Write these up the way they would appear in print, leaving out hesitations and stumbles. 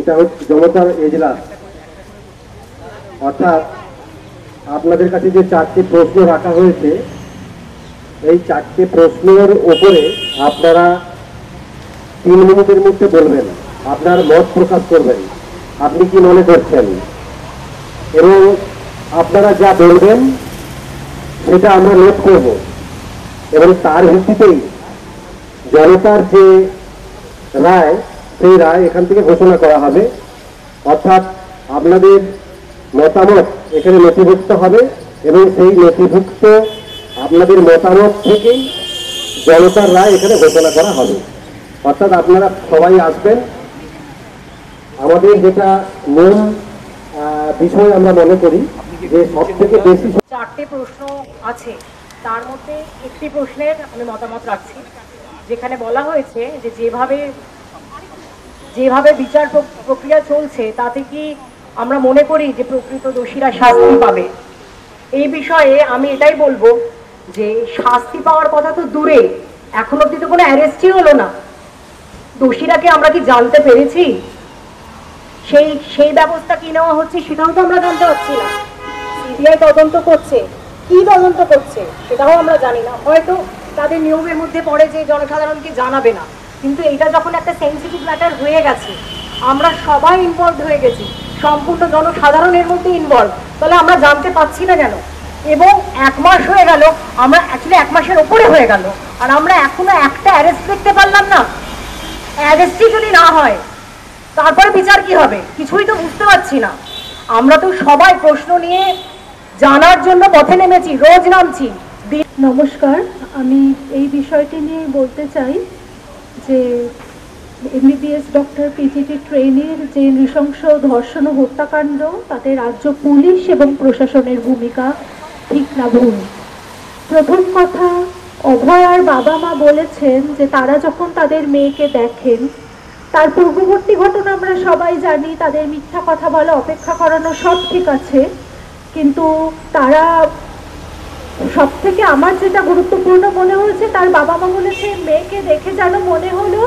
এটা হচ্ছে জনতার এজলাস। অর্থাৎ আপনাদের কাছে যে 4টি প্রশ্ন রাখা হয়েছে, এই 4টি প্রশ্নের উপরে আপনারা 3 মিনিটের মধ্যে বলবেন, আপনার মত প্রকাশ করবেন, আপনি কি মনে করছেন, এবং আপনারা যা বলবেন সেটা আমরা নোট করব এবং তার ভিত্তিতেই জনতার যে রায়, সেই রায় এখান থেকে ঘোষণা করা হবে। অর্থাৎ আপনাদের মতামত এখানে নথিভুক্ত হবে এবং সেই নথিভুক্ত আপনাদের মতামত থেকেই জনতার রায় এখানে ঘোষণা করা হবে। অর্থাৎ আপনারা সবাই আসবেন। আমাদের যেটা মূল বিষয় আমরা মনে করি যে সব থেকে বেশি 4টে প্রশ্ন আছে, তার মধ্যে একটি প্রশ্নের আমি মতামত রাখছি, যেখানে বলা হয়েছে যে যেভাবে বিচার প্রক্রিয়া চলছে তাতে কি আমরা মনে করি যে প্রকৃত দোষীরা শাস্তি পাবে। এই বিষয়ে আমি এটাই বলবো যে শাস্তি পাওয়ার কথা তো দূরে, এখন অব্দি তো কোনো অ্যারেস্টই হলো না। দোষীরাকে আমরা কি জানতে পেরেছি? সেই ব্যবস্থা কি নেওয়া হচ্ছে সেটাও তো আমরা জানতে পারছি না। সিবিআই তদন্ত করছে, কি তদন্ত করছে সেটাও আমরা জানি না। হয়তো তাদের নিয়মের মধ্যে পড়ে যে জনসাধারণকে জানাবে না, কিন্তু এটা যখন একটা সেন্সিটিভ ম্যাটার হয়ে গেছে, আমরা সবাই ইনভলভ হয়ে গেছি, সম্পূর্ণ জনসাধারণের মধ্যে ইনভলভ, তাহলে আমরা জানতে পাচ্ছি না কেন? এবং 1 মাস হয়ে গেল, আমরা অ্যাকচুয়ালি 1 মাসের ওপরে হয়ে গেল, আর আমরা এখনো একটা অ্যারেস্ট দেখতে পারলাম না। অ্যারেস্টই যদি না হয় তারপরে বিচার কি হবে? কিছুই তো বুঝতে পারছি না। আমরা তো সবাই প্রশ্ন নিয়ে জানার জন্য পথে নেমেছি, রোজ নামছি। নমস্কার, আমি এই বিষয়টি নিয়ে বলতে চাই যে এমবিবিএস ডক্টর পিজিটি ট্রেনের যে নৃশংস ধর্ষণ ও হত্যাকাণ্ড, তাতে রাজ্য পুলিশ এবং প্রশাসনের ভূমিকা ঠিক না ভুল। প্রথম কথা, অভয়ার বাবা মা বলেছেন যে তারা যখন তাদের মেয়েকে দেখেন, তার পূর্ববর্তী ঘটনা আমরা সবাই জানি, তাদের মিথ্যা কথা বলা, অপেক্ষা করানো সব ঠিক আছে, কিন্তু তারা সব থেকে আমার যেটা গুরুত্বপূর্ণ মনে হয়েছে, তার বাবা মা বলেছে মেয়েকে দেখে যেন মনে হলো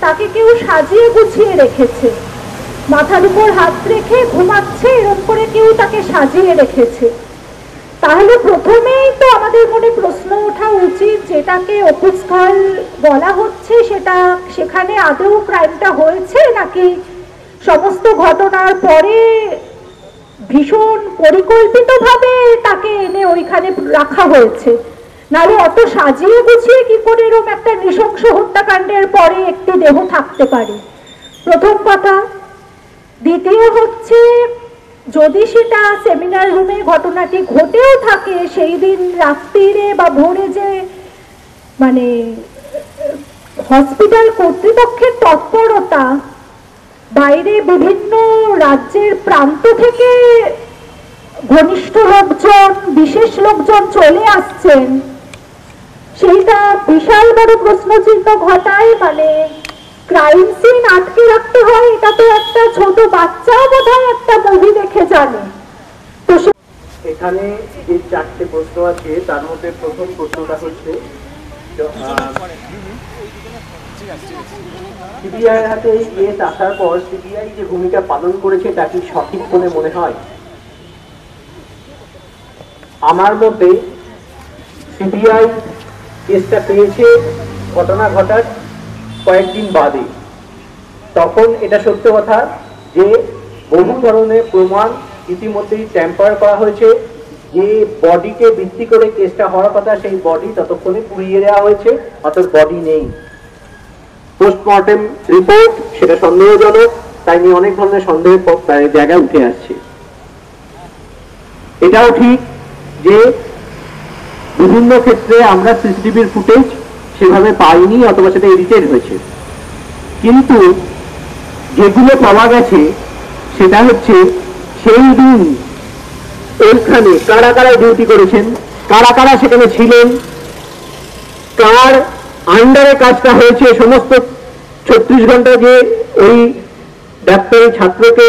তাকে কেউ সাজিয়ে গুছিয়ে রেখেছে, মাথার উপর হাত রেখে ঘুমাচ্ছে, এরকম করে কেউ তাকে সাজিয়ে রেখেছে। তাহলে প্রথমেই তো আমাদের মনে প্রশ্ন ওঠা উচিত, যেটাকে অকুস্থল বলা হচ্ছে সেখানে আদৌ ক্রাইমটা হয়েছে নাকি সমস্ত ঘটনার পরে ভীষণ পরিকল্পিতভাবে তাকে এনে ওইখানে রাখা হয়েছে। নাহলে অত সাজিয়ে গুছিয়ে কি করে এরকম একটা নৃশংস হত্যাকাণ্ডের পরে একটি দেহ থাকতে পারে, প্রথম কথা। দ্বিতীয় হচ্ছে, যদি সেটা সেমিনার রুমে ঘটনাটি ঘটেও থাকে, সেই দিন রাত্রিরে বা ভোরে যে মানে হসপিটাল কর্তৃপক্ষের তৎপরতা, বাইরে বিভিন্ন রাজ্যের প্রান্ত থেকে ঘনিষ্ঠ লোকজন, বিশেষ লোকজন চলে আসছেন, সেইটা বিশাল বড় প্রশ্নচিহ্ন ঘটায়। মানে ক্রাইম সিন আটকে রাখতে হয়, এটা তো একটা ছোট বাচ্চাও বোধহয় একটা মুভি দেখে জানে। তো এখানে যে 4টে প্রশ্ন আছে, তার মধ্যে প্রথম প্রশ্নটা হচ্ছে সিবিআই হাতে এই কেস আসার পর সিবিআই যে ভূমিকা পালন করেছে তা কি সঠিক বলে মনে হয়? আমার মতে সিবিআই কেসটা পেয়েছে ঘটনা ঘটার কয়েকদিন বাদে। তখন এটা সত্য কথা যে বহু ধরনের প্রমাণ ইতিমধ্যেই ট্যাম্পার করা হয়েছে। যে বডিকে ভিত্তি করে কেসটা হওয়ার কথা, সেই বডি ততক্ষণে পুড়িয়ে দেওয়া হয়েছে, অর্থাৎ বডি নেই। পোস্টমর্টেম রিপোর্ট সেটা সন্দেহজনক, তাই নিয়ে অনেক ধরনের সন্দেহের জায়গায় উঠে আসছে। এটাও ঠিক যে বিভিন্ন ক্ষেত্রে আমরা সিসিটিভির ফুটেজ সেভাবে পাইনি, অথবা সেটা এডিটেড হয়েছে, কিন্তু যেগুলো পাওয়া গেছে সেটা হচ্ছে সেই দিন ওইখানে কারা কারা ডিউটি করেছেন, কারা কারা সেখানে ছিলেন, কার আন্ডারে কাজটা হয়েছে, সমস্ত 36 ঘন্টা যে ওই ডাক্তারি ছাত্রকে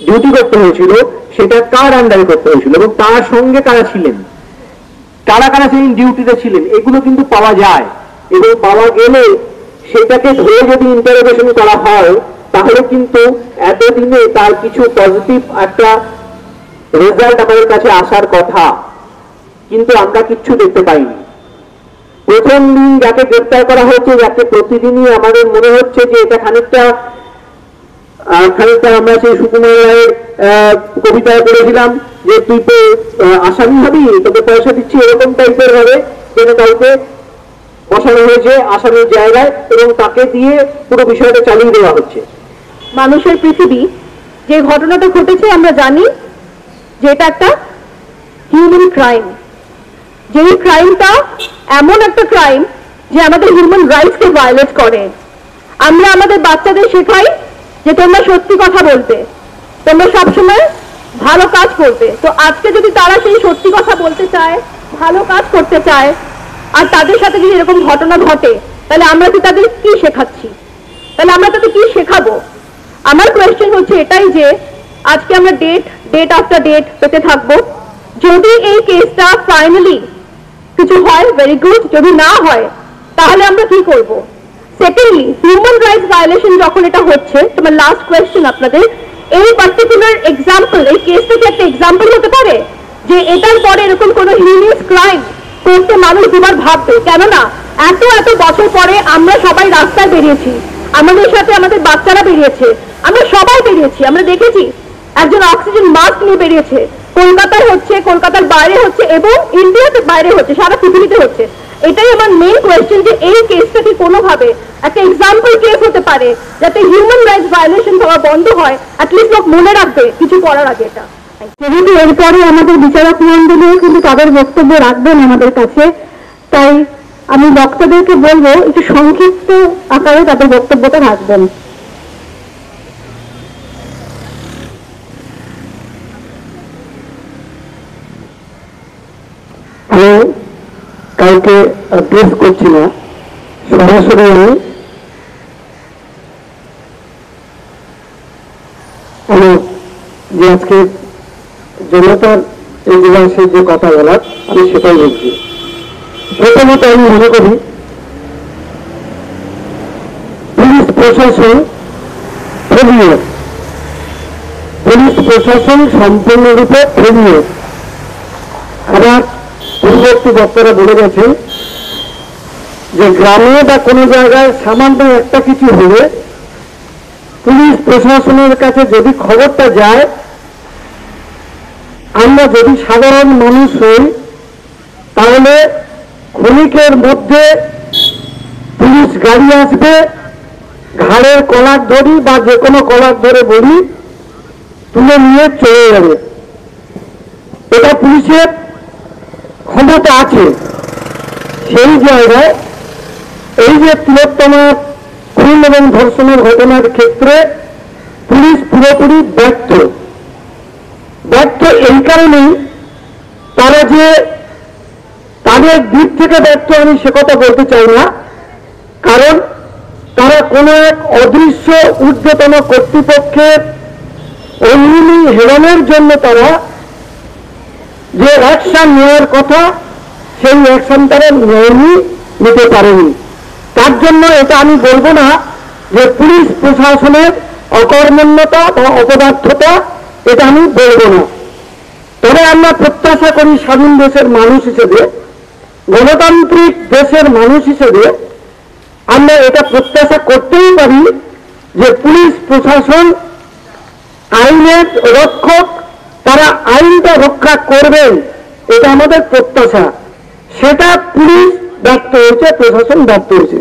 ডিউটি করতে হয়েছিল সেটা কার আন্ডারে করতে হয়েছিল এবং তার সঙ্গে কারা ছিলেন, কারা কারা সেই ডিউটিতে ছিলেন, এগুলো কিন্তু পাওয়া যায়। এবং পাওয়া গেলে সেটাকে ধরে যদি ইন্টারোগেশন করা হয় তাহলে কিন্তু এতদিনে তার কিছু পজিটিভ একটা রেজাল্ট আমাদের কাছে আসার কথা, কিন্তু আমরা কিচ্ছু দেখতে পাইনি। প্রথম দিন যাকে গ্রেপ্তার করা হয়েছে, যাকে প্রতিদিনই আমাদের মনে হচ্ছে যে এটা খানিকটা আমরা সেই সুকুমার রায়ের কবিতায় পড়েছিলাম যে তুই তো আসামি হবি, তোকে পয়সা দিচ্ছি, এরকম টাইপের ভাবে যেন কাউকে বসানো হয়েছে আসামির জায়গায় এবং তাকে দিয়ে পুরো বিষয়টা চালিয়ে দেওয়া হচ্ছে। মানুষের পৃথিবী, যে ঘটনাটা ঘটেছে আমরা জানি যে এটা একটা হিউম্যান ক্রাইম। যেই ক্রাইমটা এমন একটা ক্রাইম যে আমাদের হিউম্যান রাইটসকে ভায়োলেট করে। আমরা আমাদের বাচ্চাদের শেখাই যে তোমরা সত্যি কথা বলতে, তোমরা সবসময় ভালো কাজ করবে। তো আজকে যদি তারা সেই সত্যি কথা বলতে চায়, ভালো কাজ করতে চায়, আর তাদের সাথে যদি এরকম ঘটনা ঘটে, তাহলে আমরা কি তাদের কি শেখাচ্ছি? তাহলে আমরা তাদের কি শেখাবো? আমার কোয়েশ্চেন হচ্ছে এটাই যে আজকে আমরা ডেট আফটার ডেট পেতে থাকবো। যদি এই কেসটা ফাইনালি কিছু হয়, ভেরি গুড। যদি না হয় তাহলে আমরা কি করব? সেকেন্ডলি, হিউম্যান রাইটস ভায়োলেশন যখন এটা হচ্ছে, তোমার লাস্ট কোয়েশ্চেন আপনাদের, এই পার্টিকুলার এক্সাম্পল, এই কেসটা কি একটা এক্সাম্পল হতে পারে যে এটার পরে এরকম কোনো হিউম্যান ক্রাইম করতে মানুষ দুবার ভাববে? কেননা এত বছর পরে আমরা সবাই রাস্তায় বেরিয়েছি, আমাদের সাথে আমাদের বাচ্চারা বেরিয়েছে, আমরা সবাই বেরিয়েছি, আমরা দেখেছি একজন অক্সিজেন মাস্ক নিয়ে বেরিয়েছে, কলকাতায় হচ্ছে, কলকাতার বাইরে হচ্ছে এবং ইন্ডিয়াতে বাইরে হচ্ছে, সারা পৃথিবীতে হচ্ছে। এটাই আমার মেইন কোয়েশ্চেন যে এই কেসটা কি কোনোভাবে একটা এক্সাম্পল কেস হতে পারে যাতে হিউম্যান রাইটস ভায়োলেশন হওয়া বন্ধ হয়? অ্যাটলিস্ট লোক মনে রাখবে কিছু করার আগে এটা। যেহেতু এরপরে আমাদের বিচারক মন্ডলীও কিন্তু তাদের বক্তব্য রাখবেন আমাদের কাছে, তাই আমি বক্তাদেরকে বলবো একটু সংক্ষিপ্ত আকারে তাদের বক্তব্যটা রাখবেন। আমি কাউকে অ্যাড্রেস করছি না, সরাসরি আমি যে আজকে জনতার এই দিবসে যে কথা বলার আমি সেটাই বলছি। প্রথমত আমি মনে করি পুলিশ প্রশাসন ফেলিওর, পুলিশ প্রশাসন সম্পূর্ণরূপে ফেলিওর। আবার পূর্ববর্তী বক্তারা বলে গেছে যে গ্রামে বা কোনো জায়গায় সামান্য একটা কিছু হলে পুলিশ প্রশাসনের কাছে যদি খবরটা যায়, আমরা যদি সাধারণ মানুষ হই তাহলে ক্ষণিকের মধ্যে পুলিশ গাড়ি আসবে, ঘাড়ের কলার ধরি বা যে কোনো কলার ধরে বলি তুলে নিয়ে চলে যাবে। এটা পুলিশের ক্ষমতা আছে। সেই জায়গায় এই যে তিলোত্তমা খুন এবং ধর্ষণের ঘটনার ক্ষেত্রে পুলিশ পুরোপুরি ব্যর্থ। এই কারণেই তারা যে তাদের দিক থেকে ব্যর্থ আমি সে কথা বলতে চাই না, কারণ তারা কোনো এক অদৃশ্য ঊর্ধ্বতন কর্তৃপক্ষের অঙ্গুলি হেরানোর জন্য তারা যে অ্যাকশন নেওয়ার কথা সেই অ্যাকশন তারা নিতে পারেনি। তার জন্য এটা আমি বলবো না যে পুলিশ প্রশাসনের অকর্মণ্যতা বা অপদার্থতা, এটা আমি বলবো না। তবে আমরা প্রত্যাশা করি স্বাধীন দেশের মানুষ হিসেবে, গণতান্ত্রিক দেশের মানুষ হিসেবে আমরা এটা প্রত্যাশা করতেই পারি যে পুলিশ প্রশাসন আইনের রক্ষক, তারা আইনটা রক্ষা করবেন, এটা আমাদের প্রত্যাশা। সেটা পুলিশ ব্যর্থ হয়েছে, প্রশাসন ব্যর্থ হয়েছে।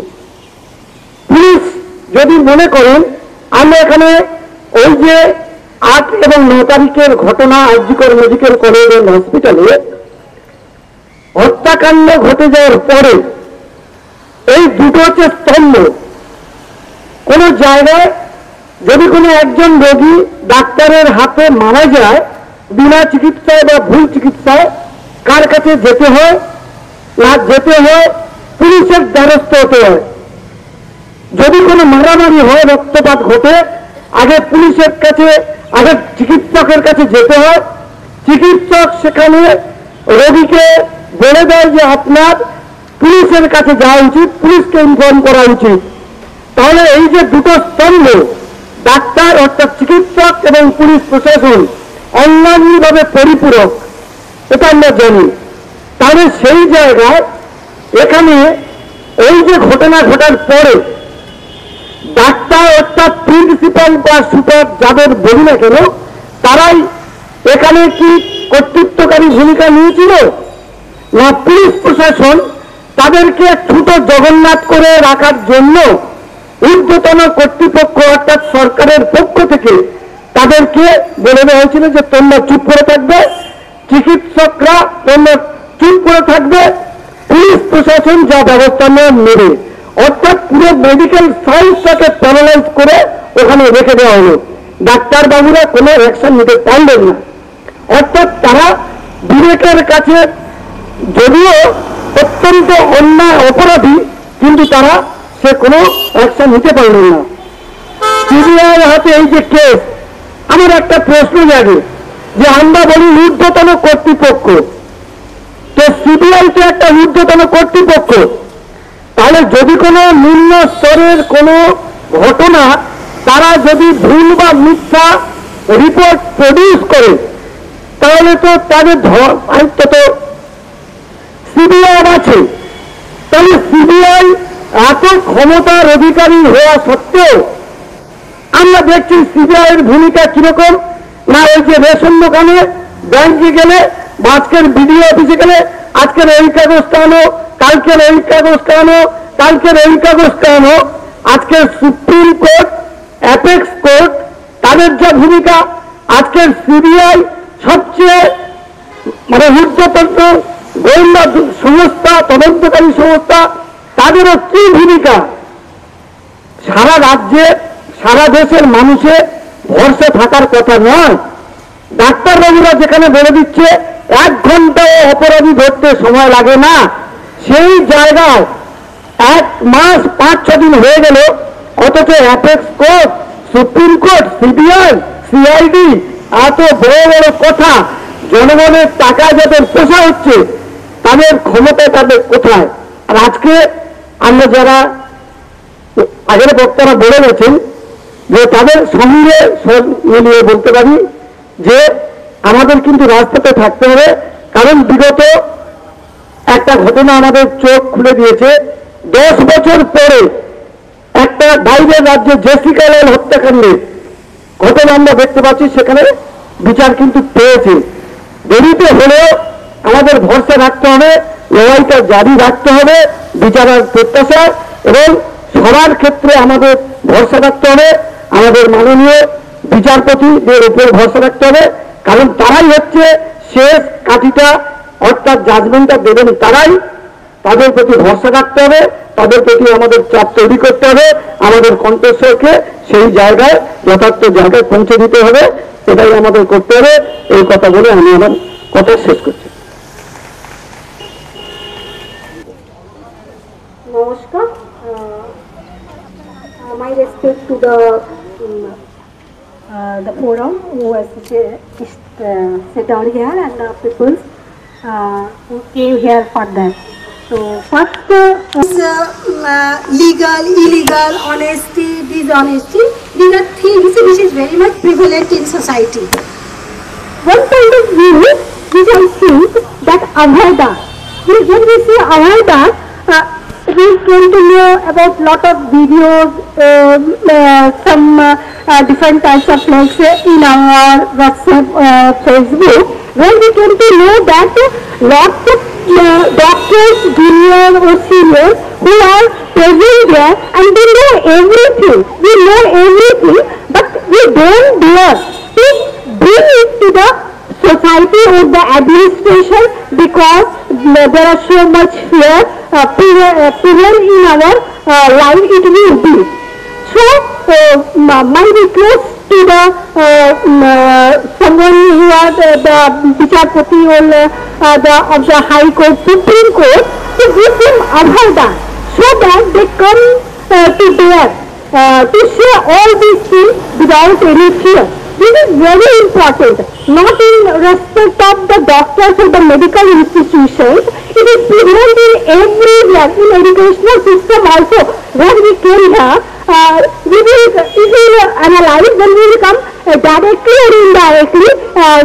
পুলিশ যদি মনে করেন আমরা এখানে ওই যে 8 এবং 9 তারিখের ঘটনা আরজিকর মেডিকেল কলেজ এন্ড হসপিটালে হত্যাকাণ্ড ঘটে যাওয়ার পরে এই দুটো হচ্ছে স্তম্ভ। কোন জায়গায় যদি কোনো একজন রোগী ডাক্তারের হাতে মারা যায় বিনা চিকিৎসায় বা ভুল চিকিৎসায়, কার কাছে যেতে হয়? না যেতে হয় পুলিশের দ্বারস্থ হতে হয়। যদি কোনো মারামারি হয়, রক্তপাত ঘটে, আগে পুলিশের কাছে, আগে চিকিৎসকের কাছে যেতে হয়। চিকিৎসক সেখানে রোগীকে বলে দেয় যে আপনার পুলিশের কাছে যাওয়া উচিত, পুলিশকে ইনফর্ম করা উচিত। তাহলে এই যে দুটো স্তম্ভ, ডাক্তার অর্থাৎ চিকিৎসক এবং পুলিশ প্রশাসন অন্যান্যভাবে পরিপূরক, এটা আমরা জানি। তাহলে সেই জায়গায় এখানে এই যে ঘটনা ঘটার পরে ডাক্তার অর্থাৎ প্রিন্সিপাল বা সুপার যাদের বলি না কেন, তারাই এখানে কি কর্তৃত্বকারী ভূমিকা নিয়েছিল, না পুলিশ প্রশাসন তাদেরকে ছোট জগন্নাথ করে রাখার জন্য ঊর্ধ্বতন কর্তৃপক্ষ অর্থাৎ সরকারের পক্ষ থেকে তাদেরকে বলে দেওয়া হয়েছিল যে তোমরা চুপ করে থাকবে, চিকিৎসকরা তোমরা চুপ করে থাকবে, পুলিশ প্রশাসন যা ব্যবস্থা নেবে। অর্থাৎ পুরো মেডিকেল সায়েন্সটাকে প্যারালাইজ করে ওখানে রেখে দেওয়া হলো। ডাক্তারবাবুরা কোনো অ্যাকশন নিতে পারলেন না। অর্থাৎ তারা বিবেকের কাছে যদিও অত্যন্ত অন্যায় অপরাধী, কিন্তু তারা সে কোনো অ্যাকশন নিতে পারলেন না। সিবিআই হাতে এই যে কেস, আমার একটা প্রশ্ন জাগে যে আমরা বলি ঊর্ধ্বতন কর্তৃপক্ষ, তো সিবিআই তো একটা ঊর্ধ্বতন কর্তৃপক্ষ, তাহলে যদি কোনো নিম্ন স্তরের কোনো ঘটনা তারা যদি ভুল বা মিথ্যা রিপোর্ট প্রডিউস করে, তাহলে তো তাদের দায়িত্ব তো সিবিআই আছে। তাহলে সিবিআই এত ক্ষমতার অধিকারী হওয়া সত্ত্বেও আমরা দেখছি সিবিআই এর ভূমিকা কিরকম, না ওই যে রেশন দোকানে, ব্যাংকে গেলে বা আজকের বিডিও অফিসে গেলে আজকের এই কাগজটা আনো, কালকের এই কাগজটা আনো, কালকের এই কাগজটা আনো। আজকের সুপ্রিম কোর্ট, অ্যাপেক্স কোর্ট, তাদের যা ভূমিকা, আজকের সিবিআই সবচেয়ে ঊর্ধ্বতন গোয়েন্দা সংস্থা, তদন্তকারী সংস্থা, তাদেরও কি ভূমিকা। সারা রাজ্যে সারা দেশের মানুষের ভরসা থাকার কথা নয়। ডাক্তারবাবুরা যেখানে বলে দিচ্ছে 1 ঘন্টাও অপরাধী ধরতে সময় লাগে না, সেই জায়গায় 1 মাস 5-6 দিন হয়ে গেল, অথচ apex court, supreme court, CBI, CID এত বড় বড় কথা, জনগণের টাকা যাদের পোষা হচ্ছে তাদের ক্ষমতা তাদের কোথায়। আর আজকে আমরা যারা আগের বক্তারা বলে গেছেন যে তাদের সঙ্গে মিলিয়ে বলতে পারি যে আমাদের কিন্তু রাজপথে থাকতে হবে। কারণ বিগত একটা ঘটনা আমাদের চোখ খুলে দিয়েছে। 10 বছর পরে একটা বাইরের রাজ্যে জেসিকা লাল হত্যাকাণ্ডে ঘটনা আমরা দেখতে পাচ্ছি, সেখানে বিচার কিন্তু পেয়েছে। দেরিতে হলেও আমাদের ভরসা রাখতে হবে, লড়াইটা জারি রাখতে হবে বিচারের প্রত্যাশা, এবং সবার ক্ষেত্রে আমাদের ভরসা রাখতে হবে আমাদের মাননীয় বিচারপতিদের উপর ভরসা রাখতে হবে। কারণ তারাই হচ্ছে শেষ কাঠিটা অর্থাৎ জাজমেন্টটা দেবেন তারাই। তাদের প্রতি ভরসা রাখতে হবে, তাদের প্রতি আমাদের চাপ তৈরি করতে হবে, আমাদের কণ্ঠস্বরকে সেই জায়গায় যথার্থ জায়গায় পৌঁছে দিতে হবে, এটাই আমাদের করতে হবে। এই কথা বলে আমি আমার কথা শেষ করছি। নমস্কার, my respect to the forum who has sit down here and the people who came here for that. So first, legal, illegal, honesty, dishonesty, these are things which is very much prevalent in society. one point of view which I think that Abhay, when we say Abhay, we came to know about lot of videos, some different types of links in our WhatsApp, Facebook, where we came to know that lots of doctors, junior or senior, who are present there and they know everything. We know everything, but we don't dare to bring it to the society or the administration because there are so much fear prevalent in our life it will be. So my request to the someone who are the Vichapati or of the High Court, Supreme Court, to give them Abhay, so that they come to dare to say all these things without any fear. This is very important, not in respect of the doctors or the medical institutions. It is prevalent in everywhere, in educational system also. When we came here, if we analyze, then we will come directly or indirectly.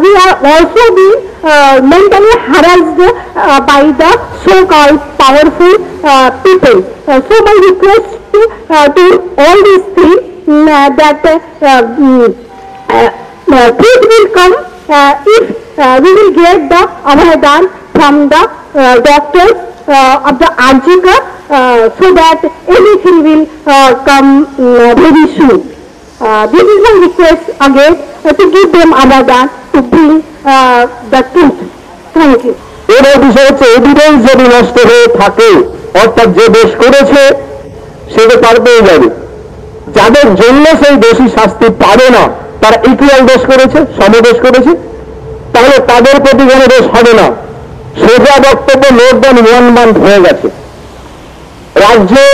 We are also being mentally harassed by the so-called powerful people. So my request to all these things that peace will come if we will get the Abhayadan from the doctors of the Arjika, so that everything will come very soon. This is my request again to give them Abhayadan to bring the truth. Thank you. এর বিষয় হচ্ছে evidence যদি নষ্ট হয়ে থাকে, অর্থাৎ যে দোষ করেছে সেটা পার পেয়ে যাবে। যাদের জন্য সেই দোষী শাস্তি পাবে না, তারা ইকুয়াল দোষ করেছে, সমদোষ করেছে, তাহলে তাদের প্রতি কোনো দোষ হবে না। সোজা বক্তব্য মোর দ্যান 1 মান্থ হয়ে গেছে। রাজ্যে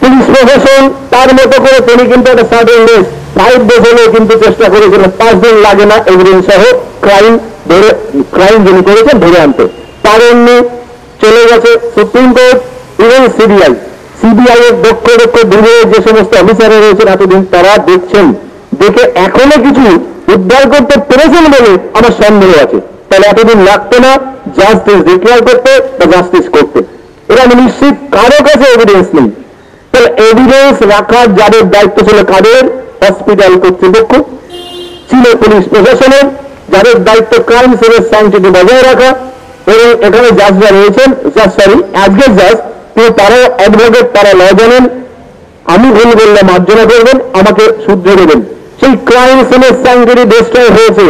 পুলিশ প্রশাসন তার মতো করে তিনি কিন্তু একটা সার্টেন ডেজ 5 ডেজ হলেও কিন্তু চেষ্টা করেছিল, 5 দিন লাগে না এভিডেন্স সহ ক্রাইম যিনি করেছেন ধরে আনতে পারেননি, চলে গেছে সুপ্রিম কোর্ট। ইভেন সিবিআই এর দক্ষ দূরে যে সমস্ত অফিসাররা রয়েছেন এতদিন, তারা দেখছেন, দেখে এখনো কিছু উদ্ধার করতে পেরেছেন বলে আমার সন্দেহ আছে। তাহলে এতদিন লাগতো না জাস্টিস ডিক্লেয়ার করতে বা জাস্টিস করতে। এটা আমি নিশ্চিত কারো কাছে এভিডেন্স নেই। তাহলে এভিডেন্স রাখার যাদের দায়িত্ব ছিল কাদের? হসপিটাল কর্তৃপক্ষ ছিল, পুলিশ প্রশাসনের, যাদের দায়িত্ব ক্রাইম সিনের সাইন্টিটি বজায় রাখা। এবং এখানে জাজরা রয়েছেন, আজকের জাজ, কিন্তু তারাও অ্যাডভোকেট, তারা ল জানেন। আমি ভুল বললে মার্জনা করবেন, আমাকে শুধরে দেবেন। সেই ক্রাইম সিনের সাইন্টিটি ডিস্ট্রয় হয়েছে।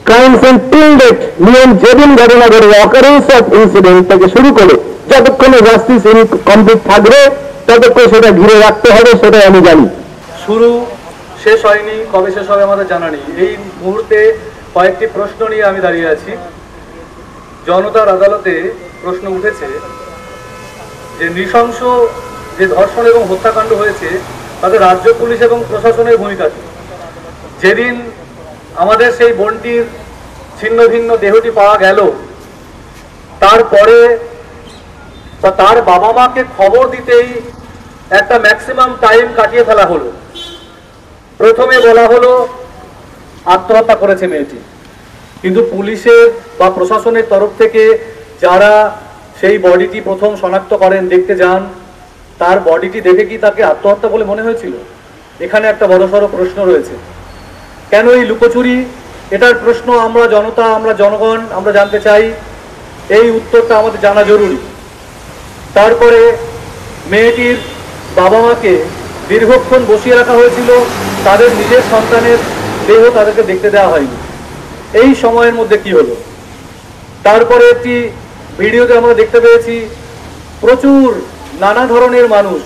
ক্রাইম সিন টিল ডেট নিয়ম যেদিন ঘটনা ঘটবে, অকারেন্স অফ ইনসিডেন্ট থেকে শুরু করে যতক্ষণে জাস্টিস ইনকমপ্লিট থাকবে ততক্ষণ সেটা ঘিরে রাখতে হবে, সেটাই আমি জানি। শুরু শেষ হয়নি, কবে শেষ হবে আমাদের জানা নেই। এই মুহূর্তে কয়েকটি প্রশ্ন নিয়ে আমি দাঁড়িয়ে আছি। জনতার আদালতে প্রশ্ন উঠেছে যে নৃশংস যে ধর্ষণ এবং হত্যাকাণ্ড হয়েছে তাতে রাজ্য পুলিশ এবং প্রশাসনের ভূমিকা কি? যেদিন আমাদের সেই বোনটির ছিন্ন ভিন্ন দেহটি পাওয়া গেল, তারপরে তার বাবা মাকে খবর দিতেই একটা ম্যাক্সিমাম টাইম কাটিয়ে ফেলা হলো। প্রথমে বলা হলো আত্মহত্যা করেছে মেয়েটি, কিন্তু পুলিশের বা প্রশাসনের তরফ থেকে যারা সেই বডিটি প্রথম শনাক্ত করেন, দেখতে যান, তার বডিটি দেখে কি তাকে আত্মহত্যা বলে মনে হয়েছিল? এখানে একটা বড়সড় প্রশ্ন রয়েছে। কেন এই লুকোচুরি? এটার প্রশ্ন আমরা জনতা, আমরা জনগণ, আমরা জানতে চাই। এই উত্তরটা আমাদের জানা জরুরি। তারপরে মেয়েটির বাবা মাকে দীর্ঘক্ষণ বসিয়ে রাখা হয়েছিল, তাদের নিজের সন্তানের দেহ তাদেরকে দেখতে দেওয়া হয়নি। এই সময়ের মধ্যে কি হলো? তারপরে একটি ভিডিওতে আমরা দেখতে পেয়েছি প্রচুর নানা ধরনের মানুষ,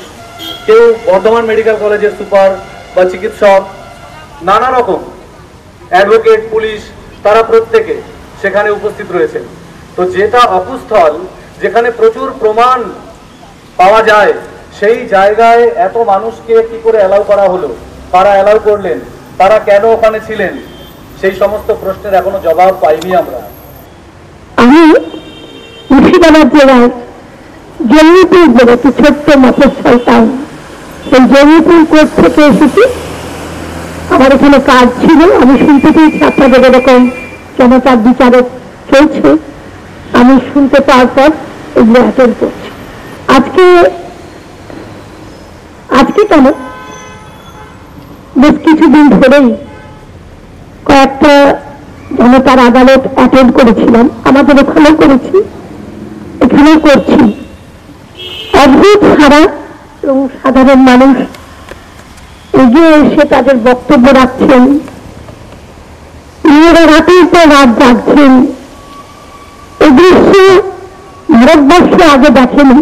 কেউ বর্ধমান মেডিকেল কলেজের সুপার বা চিকিৎসক, নানা রকম অ্যাডভোকেট, পুলিশ, তারা প্রত্যেকে সেখানে উপস্থিত রয়েছেন। তো যেটা অকুস্থল, যেখানে প্রচুর প্রমাণ পাওয়া যায়, সেই জায়গায় এত মানুষকে কি করে অ্যালাউ করা হলো? কারা অ্যালাউ করলেন? তারা কেন ওখানে ছিলেন? সেই সমস্ত প্রশ্নের এখনো জবাব পাইনি আমরা। আমি মুর্শিদাবাদ জেলার জঙ্গিপুর বলে একটি ছোট্ট মফস্বল টাউন, সেই জঙ্গিপুর কোর্ট থেকে এসেছি। আমার এখানে কাজ ছিল, আমি শুনতে পেয়েছি আপনাদের এরকম জনতার বিচারক চলছে। আমি শুনতে পাওয়ার পর এগুলো অ্যাটেন্ড করছি। আজকে কেন, বেশ কিছুদিন ধরেই কয়েকটা জনতার আদালত অ্যাটেন্ড করেছিলাম, আমাদের ওখানেও করেছি, এখানেও করছি। অদ্ভুত ছাড়া এবং সাধারণ মানুষ এগিয়ে এসে তাদের বক্তব্য রাখছেন, মেয়েরা রাতের পর রাত জাগছেন। এই দৃশ্য ভারতবর্ষ আগে দেখেনি।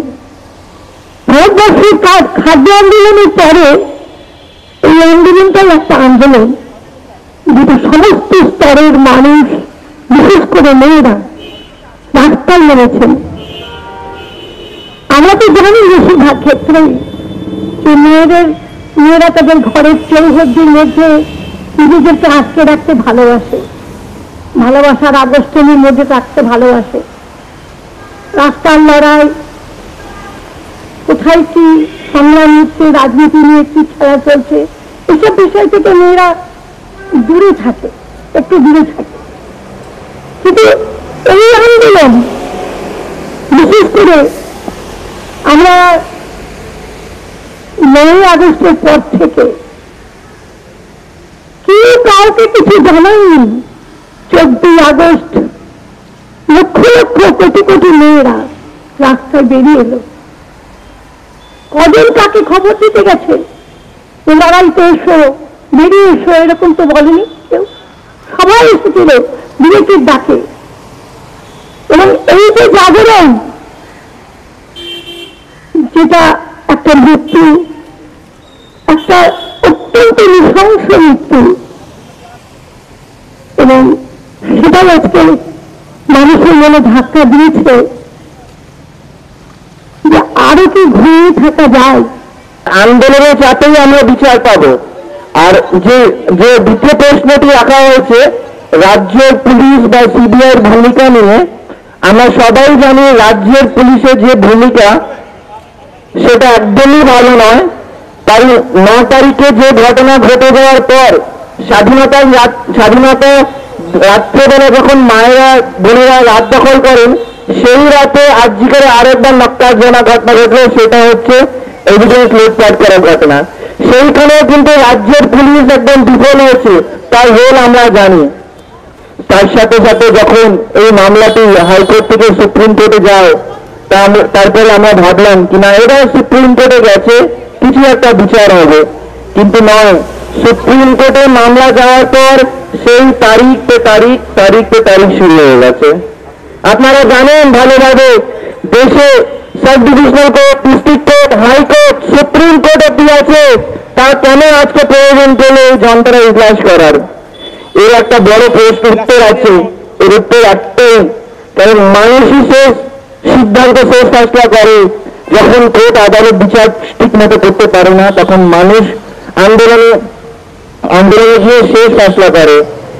ভারতবর্ষের খাদ্য আন্দোলনের পরে এই আন্দোলনটাই একটা আন্দোলন যেটা সমস্ত স্তরের মানুষ, বিশেষ করে মেয়েরা রাস্তায় নেমেছেন। আমরা তো জানি বেশিরভাগ ক্ষেত্রেই যে মেয়েরা তাদের ঘরের চৌহদ্দির মধ্যে নিজেদেরকে আটকে রাখতে ভালোবাসে, ভালোবাসার আবেষ্টনীর মধ্যে রাখতে ভালোবাসে। রাস্তার লড়াই, কোথায় কি সংগ্রাম হচ্ছে, রাজনীতি নিয়ে কি খেলা চলছে, এসব বিষয় থেকে মেয়েরা দূরে থাকে, একটু দূরে থাকে। কিন্তু এই আন্দোলন বিশেষ করে আমরা 9 আগস্টের পর থেকে কেউ কাউকে কিছু জানায়নি। 14 আগস্ট লক্ষ লক্ষ কোটি কোটি মেয়েরা রাস্তায় বেরিয়ে এলো। কজন কাকে খবর দিতে গেছে, লড়াইতে এসো, বেরিয়ে এসো, এরকম তো বলেনি কেউ। সবাই এসেছিল বিজেপির ডাকে। এবং এই যে জাগরণ, যেটা একটা মৃত্যু, একটা অত্যন্ত নৃশংস মৃত্যু, এবং সেটা আজকে মানুষের মনে ধাক্কা দিয়েছে যে আরো কি ঘুরিয়ে থাকা যায়। আন্দোলনের চাপেই আমরা বিচার পাবো। আর যে যে দ্বিতীয় প্রশ্নটি রাখা হয়েছে রাজ্যের পুলিশ বা সিবিআইয়ের ভূমিকা নিয়ে, আমরা সবাই জানি রাজ্যের পুলিশের যে ভূমিকা সেটা একদমই ভালো নয়। কারণ 9 তারিখে যে ঘটনা ঘটে যাওয়ার পর স্বাধীনতা রাত্রেবেলা যখন মায়েরা বোনেরা রাত দখল করেন, সেই রাতে আজকের আরেকবার নক্কারজনক ঘটনা ঘটলো, সেটা হচ্ছে এভিডেন্স লুটপাট করার ঘটনা। সেইখানেও কিন্তু রাজ্যের পুলিশ একদম বিফল হয়েছে, তার রোল আমরা জানি। তার সাথে সাথে যখন এই মামলাটি হাইকোর্ট থেকে সুপ্রিম কোর্টে যায়, তারপরে আমরা ভাবলাম কিনা এরা সুপ্রিম কোর্টে গেছে, কিছু একটা বিচার হবে, কিন্তু নয়। সুপ্রিম কোর্টে মামলা যাওয়ার পর সেই তারিখ পে তারিখ শুরু হয়ে গেছে। আপনারা জানেন ভালোভাবে, দেশে sub divisional court, district court, high court, supreme court অব্দি আছে। তা কেন আজকে প্রয়োজন পেলে এই যন্ত্রণা ইজলাস করার? এর একটা বড় প্রশ্ন উত্তর আছে। এর উত্তর একটাই, কারণ মানুষই শেষ সিদ্ধান্ত, শেষ ফেসলা করে। যখন কোর্ট আদালত বিচার ঠিক মতো করতে পারে না, তখন মানুষ আন্দোলনে গিয়ে শেষ ফেসলা করে।